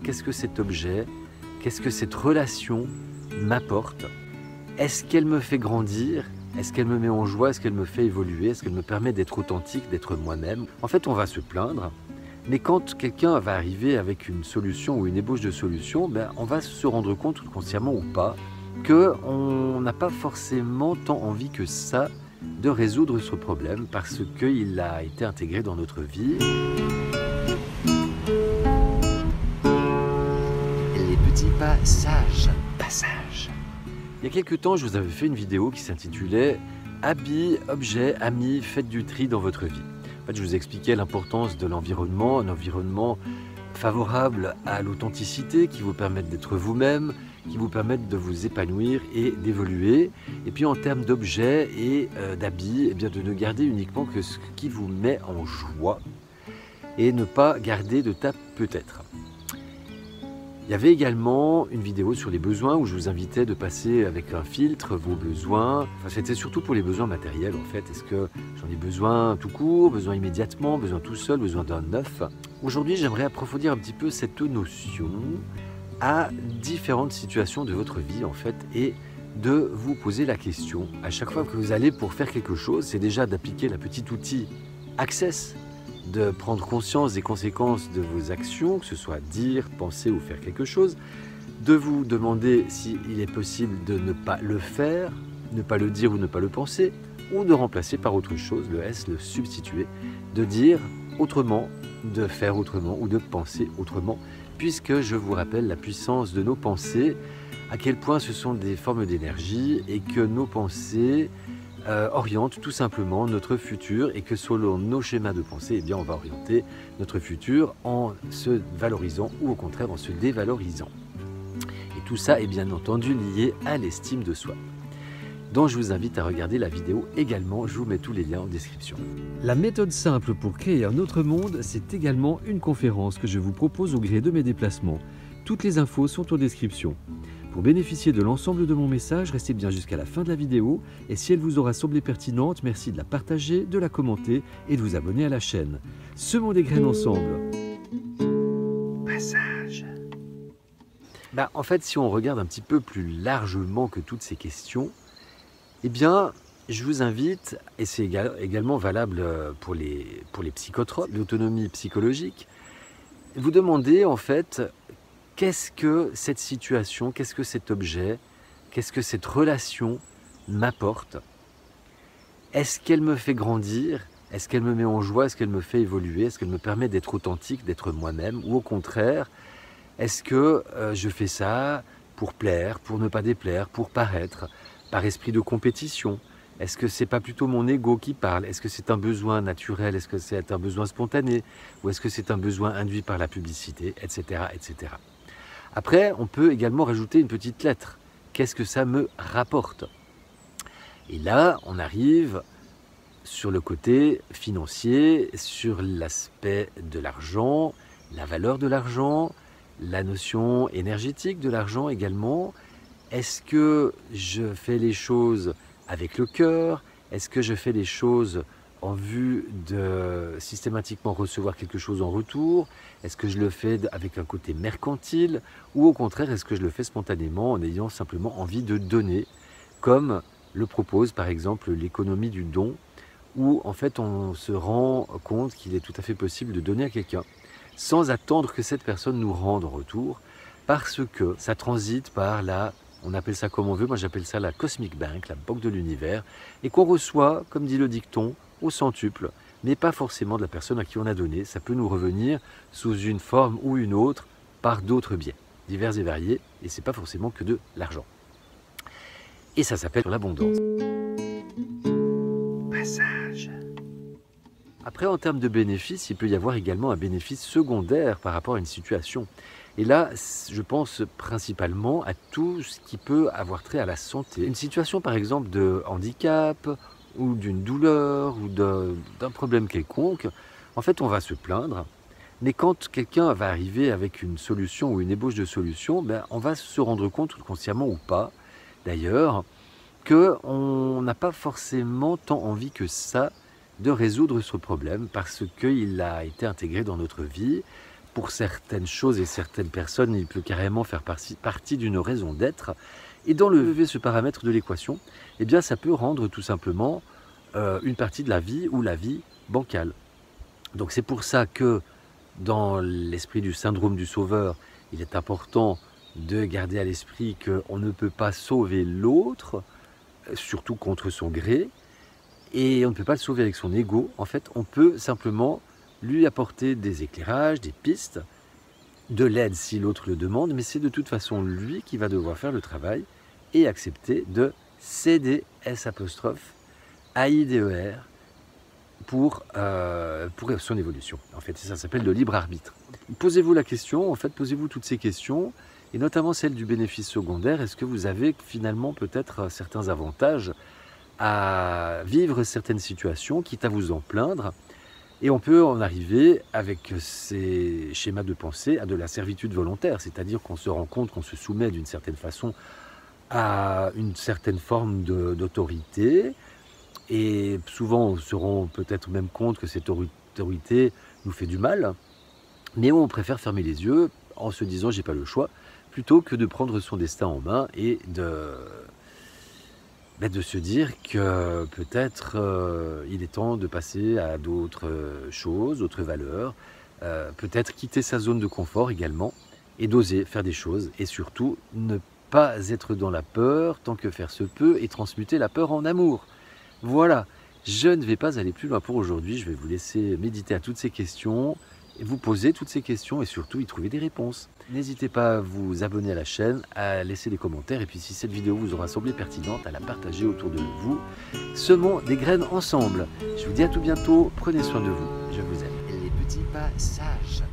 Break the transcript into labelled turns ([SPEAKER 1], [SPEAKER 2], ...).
[SPEAKER 1] Qu'est-ce que cet objet, qu'est-ce que cette relation m'apporte? Est-ce qu'elle me fait grandir? Est-ce qu'elle me met en joie? Est-ce qu'elle me fait évoluer? Est-ce qu'elle me permet d'être authentique, d'être moi-même? En fait, on va se plaindre, mais quand quelqu'un va arriver avec une solution ou une ébauche de solution, on va se rendre compte, consciemment ou pas, qu'on n'a pas forcément tant envie que ça de résoudre ce problème parce qu'il a été intégré dans notre vie. Les petits passages. Il y a quelques temps, je vous avais fait une vidéo qui s'intitulait « Habits, objets, amis, faites du tri dans votre vie ». En fait, je vous expliquais l'importance de l'environnement, un environnement favorable à l'authenticité qui vous permette d'être vous-même, qui vous permette de vous épanouir et d'évoluer. Et puis en termes d'objets et d'habits, de ne garder uniquement que ce qui vous met en joie et ne pas garder de tape peut-être. Il y avait également une vidéo sur les besoins où je vous invitais de passer avec un filtre vos besoins. Enfin, c'était surtout pour les besoins matériels en fait. Est-ce que j'en ai besoin tout court, besoin immédiatement, besoin tout seul, besoin d'un neuf? Aujourd'hui, j'aimerais approfondir un petit peu cette notion à différentes situations de votre vie en fait et de vous poser la question à chaque fois que vous allez pour faire quelque chose, c'est déjà d'appliquer le petit outil Access, de prendre conscience des conséquences de vos actions, que ce soit dire, penser ou faire quelque chose, de vous demander s'il est possible de ne pas le faire, ne pas le dire ou ne pas le penser, ou de remplacer par autre chose, le S, le substituer, de dire autrement, de faire autrement ou de penser autrement, puisque je vous rappelle la puissance de nos pensées, à quel point ce sont des formes d'énergie et que nos pensées oriente tout simplement notre futur et que selon nos schémas de pensée, on va orienter notre futur en se valorisant ou au contraire en se dévalorisant. Et tout ça est bien entendu lié à l'estime de soi. Donc je vous invite à regarder la vidéo également, je vous mets tous les liens en description. La méthode simple pour créer un autre monde, c'est également une conférence que je vous propose au gré de mes déplacements. Toutes les infos sont en description. Pour bénéficier de l'ensemble de mon message, restez bien jusqu'à la fin de la vidéo et si elle vous aura semblé pertinente, merci de la partager, de la commenter et de vous abonner à la chaîne. Semons des graines ensemble. Passage. En fait, si on regarde un petit peu plus largement que toutes ces questions, je vous invite, et c'est également valable pour les psychotropes, l'autonomie psychologique, vous demandez en fait qu'est-ce que cette situation, qu'est-ce que cet objet, qu'est-ce que cette relation m'apporte? Est-ce qu'elle me fait grandir? Est-ce qu'elle me met en joie? Est-ce qu'elle me fait évoluer? Est-ce qu'elle me permet d'être authentique, d'être moi-même? Ou au contraire, est-ce que je fais ça pour plaire, pour ne pas déplaire, pour paraître, par esprit de compétition? Est-ce que c'est pas plutôt mon ego qui parle? Est-ce que c'est un besoin naturel? Est-ce que c'est un besoin spontané? Ou est-ce que c'est un besoin induit par la publicité, etc., etc. Après, on peut également rajouter une petite lettre. Qu'est-ce que ça me rapporte? Et là, on arrive sur le côté financier, sur l'aspect de l'argent, la valeur de l'argent, la notion énergétique de l'argent également. Est-ce que je fais les choses avec le cœur? Est-ce que je fais les choses en vue de systématiquement recevoir quelque chose en retour? Est-ce que je le fais avec un côté mercantile? Ou au contraire, est-ce que je le fais spontanément en ayant simplement envie de donner, comme le propose par exemple l'économie du don, où en fait on se rend compte qu'il est tout à fait possible de donner à quelqu'un sans attendre que cette personne nous rende en retour, parce que ça transite par on appelle ça comme on veut, moi j'appelle ça la Cosmic Bank, la banque de l'univers, et qu'on reçoit, comme dit le dicton, au centuple, mais pas forcément de la personne à qui on a donné. Ça peut nous revenir sous une forme ou une autre par d'autres biais, divers et variés, et c'est pas forcément que de l'argent. Et ça s'appelle l'abondance. Passage. Après, en termes de bénéfices, il peut y avoir également un bénéfice secondaire par rapport à une situation. Et là, je pense principalement à tout ce qui peut avoir trait à la santé. Une situation par exemple de handicap ou d'une douleur ou d'un problème quelconque, en fait on va se plaindre, mais quand quelqu'un va arriver avec une solution ou une ébauche de solution, on va se rendre compte, consciemment ou pas d'ailleurs, qu'on n'a pas forcément tant envie que ça de résoudre ce problème parce qu'il a été intégré dans notre vie pour certaines choses et certaines personnes, il peut carrément faire partie d'une raison d'être. Et d'enlever ce paramètre de l'équation, eh bien, ça peut rendre tout simplement une partie de la vie ou la vie bancale. Donc c'est pour ça que dans l'esprit du syndrome du sauveur, il est important de garder à l'esprit qu'on ne peut pas sauver l'autre, surtout contre son gré, et on ne peut pas le sauver avec son ego. En fait, on peut simplement lui apporter des éclairages, des pistes, de l'aide si l'autre le demande, mais c'est de toute façon lui qui va devoir faire le travail et accepter de céder S''AIDER pour son évolution. En fait, ça s'appelle le libre arbitre. Posez-vous la question, en fait, posez-vous toutes ces questions, et notamment celle du bénéfice secondaire. Est-ce que vous avez finalement peut-être certains avantages à vivre certaines situations, quitte à vous en plaindre? Et on peut en arriver, avec ces schémas de pensée, à de la servitude volontaire, c'est-à-dire qu'on se rend compte qu'on se soumet d'une certaine façon à une certaine forme d'autorité, et souvent on se rend peut-être même compte que cette autorité nous fait du mal, mais on préfère fermer les yeux en se disant j'ai pas le choix, plutôt que de prendre son destin en main et de se dire que peut-être il est temps de passer à d'autres choses, d'autres valeurs, peut-être quitter sa zone de confort également, et d'oser faire des choses, et surtout ne pas être dans la peur tant que faire se peut, et transmuter la peur en amour. Voilà, je ne vais pas aller plus loin pour aujourd'hui, je vais vous laisser méditer à toutes ces questions, et vous poser toutes ces questions et surtout y trouver des réponses. N'hésitez pas à vous abonner à la chaîne, à laisser des commentaires, et puis si cette vidéo vous aura semblé pertinente, à la partager autour de vous. Semons des graines ensemble. Je vous dis à tout bientôt, prenez soin de vous, je vous aime.
[SPEAKER 2] Les petits pas sages.